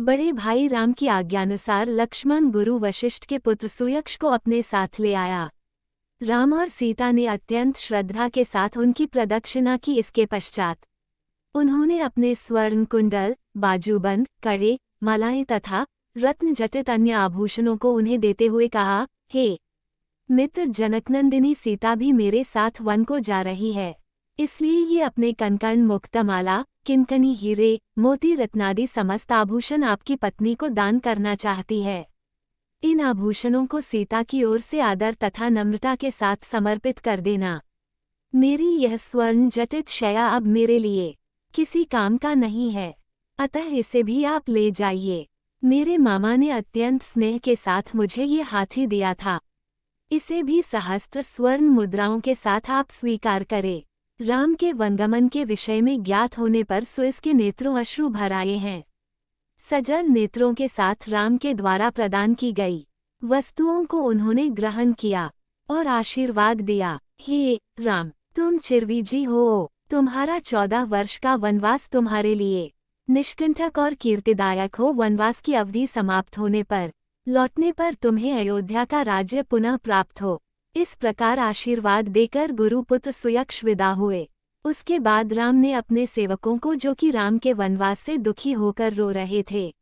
बड़े भाई राम की आज्ञानुसार लक्ष्मण गुरु वशिष्ठ के पुत्र सुयक्ष को अपने साथ ले आया। राम और सीता ने अत्यंत श्रद्धा के साथ उनकी प्रदक्षिणा की। इसके पश्चात उन्होंने अपने स्वर्ण कुंडल, बाजूबंद, कड़े, मालाएं तथा रत्न जटित अन्य आभूषणों को उन्हें देते हुए कहा, हे मित्र जनकनंदिनी, सीता भी मेरे साथ वन को जा रही है, इसलिए ये अपने कनकन, मुक्तमाला, किनकनी, हीरे, मोती, रत्नादि समस्त आभूषण आपकी पत्नी को दान करना चाहती है। इन आभूषणों को सीता की ओर से आदर तथा नम्रता के साथ समर्पित कर देना। मेरी यह स्वर्ण जटित शया अब मेरे लिए किसी काम का नहीं है, अतः इसे भी आप ले जाइए। मेरे मामा ने अत्यंत स्नेह के साथ मुझे ये हाथी दिया था, इसे भी सहस्त्र स्वर्ण मुद्राओं के साथ आप स्वीकार करें। राम के वनगमन के विषय में ज्ञात होने पर सुइस के नेत्रों अश्रु भर आए हैं। सजल नेत्रों के साथ राम के द्वारा प्रदान की गई वस्तुओं को उन्होंने ग्रहण किया और आशीर्वाद दिया। हे राम, तुम चिरंजीवी हो, तुम्हारा 14 वर्ष का वनवास तुम्हारे लिए निष्कंटक और कीर्तिदायक हो। वनवास की अवधि समाप्त होने पर लौटने पर तुम्हें अयोध्या का राज्य पुनः प्राप्त हो। इस प्रकार आशीर्वाद देकर गुरुपुत्र सुयक्ष विदा हुए। उसके बाद राम ने अपने सेवकों को, जो कि राम के वनवास से दुखी होकर रो रहे थे,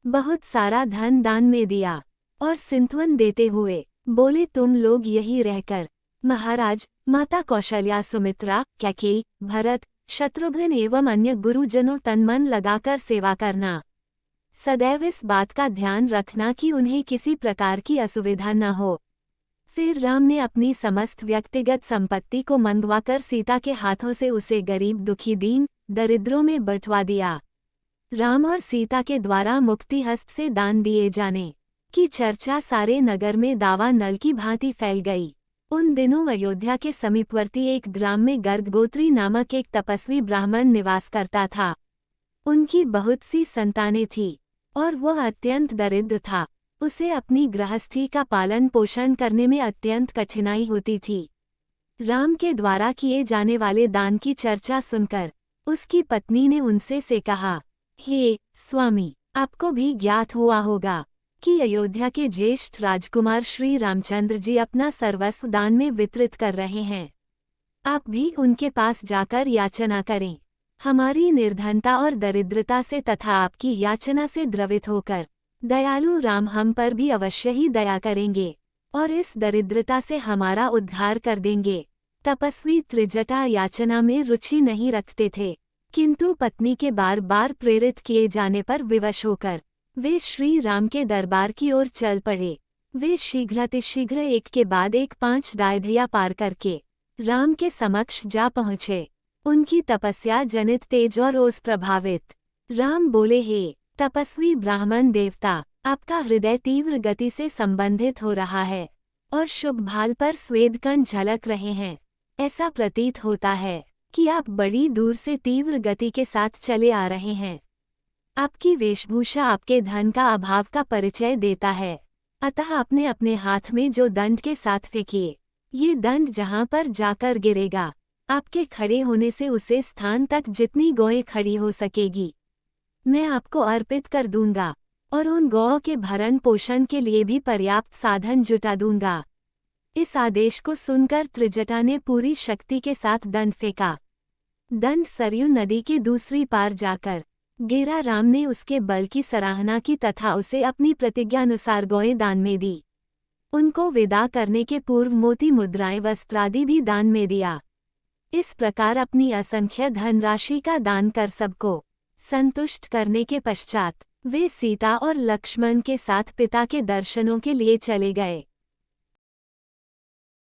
बहुत सारा धन दान में दिया और सांत्वन देते हुए बोले, तुम लोग यही रहकर महाराज, माता कौशल्या, सुमित्रा, कैकेयी, भरत, शत्रुघ्न एवं अन्य गुरुजनों तन मन लगाकर सेवा करना। सदैव इस बात का ध्यान रखना कि उन्हें किसी प्रकार की असुविधा न हो। फिर राम ने अपनी समस्त व्यक्तिगत संपत्ति को मंगवाकर सीता के हाथों से उसे गरीब, दुखी, दीन, दरिद्रों में बंटवा दिया। राम और सीता के द्वारा मुक्ति हस्त से दान दिए जाने की चर्चा सारे नगर में दावा नल की भांति फैल गई। उन दिनों अयोध्या के समीपवर्ती एक ग्राम में गर्गगोत्री नामक एक तपस्वी ब्राह्मण निवास करता था। उनकी बहुत सी संतानें थीं और वह अत्यंत दरिद्र था। उसे अपनी गृहस्थी का पालन पोषण करने में अत्यंत कठिनाई होती थी। राम के द्वारा किए जाने वाले दान की चर्चा सुनकर उसकी पत्नी ने उनसे से कहा, हे स्वामी, आपको भी ज्ञात हुआ होगा कि अयोध्या के ज्येष्ठ राजकुमार श्री रामचंद्र जी अपना सर्वस्व दान में वितरित कर रहे हैं। आप भी उनके पास जाकर याचना करें। हमारी निर्धनता और दरिद्रता से तथा आपकी याचना से द्रवित होकर दयालु राम हम पर भी अवश्य ही दया करेंगे और इस दरिद्रता से हमारा उद्धार कर देंगे। तपस्वी त्रिजटा याचना में रुचि नहीं रखते थे, किंतु पत्नी के बार बार प्रेरित किए जाने पर विवश होकर वे श्री राम के दरबार की ओर चल पड़े। वे शीघ्रातिशीघ्र एक के बाद एक 5 डायधिया पार करके राम के समक्ष जा पहुँचे। उनकी तपस्या जनित तेज और ओस प्रभावित राम बोले, हे तपस्वी ब्राह्मण देवता, आपका हृदय तीव्र गति से संबंधित हो रहा है और शुभ भाल पर स्वेदकण झलक रहे हैं। ऐसा प्रतीत होता है कि आप बड़ी दूर से तीव्र गति के साथ चले आ रहे हैं। आपकी वेशभूषा आपके धन का अभाव का परिचय देता है, अतः आपने अपने हाथ में जो दंड के साथ फेंकिए, ये दंड जहाँ पर जाकर गिरेगा, आपके खड़े होने से उसे स्थान तक जितनी गौएं खड़ी हो सकेगी मैं आपको अर्पित कर दूंगा और उन गौओं के भरण पोषण के लिए भी पर्याप्त साधन जुटा दूंगा। इस आदेश को सुनकर त्रिजटा ने पूरी शक्ति के साथ दंड फेंका। दंड सरयू नदी के दूसरी पार जाकर गिरा। राम ने उसके बल की सराहना की तथा उसे अपनी प्रतिज्ञानुसार गौएं दान में दी। उनको विदा करने के पूर्व मोती, मुद्राएं, वस्त्रादि भी दान में दिया। इस प्रकार अपनी असंख्य धनराशि का दान कर सबको संतुष्ट करने के पश्चात वे सीता और लक्ष्मण के साथ पिता के दर्शनों के लिए चले गए।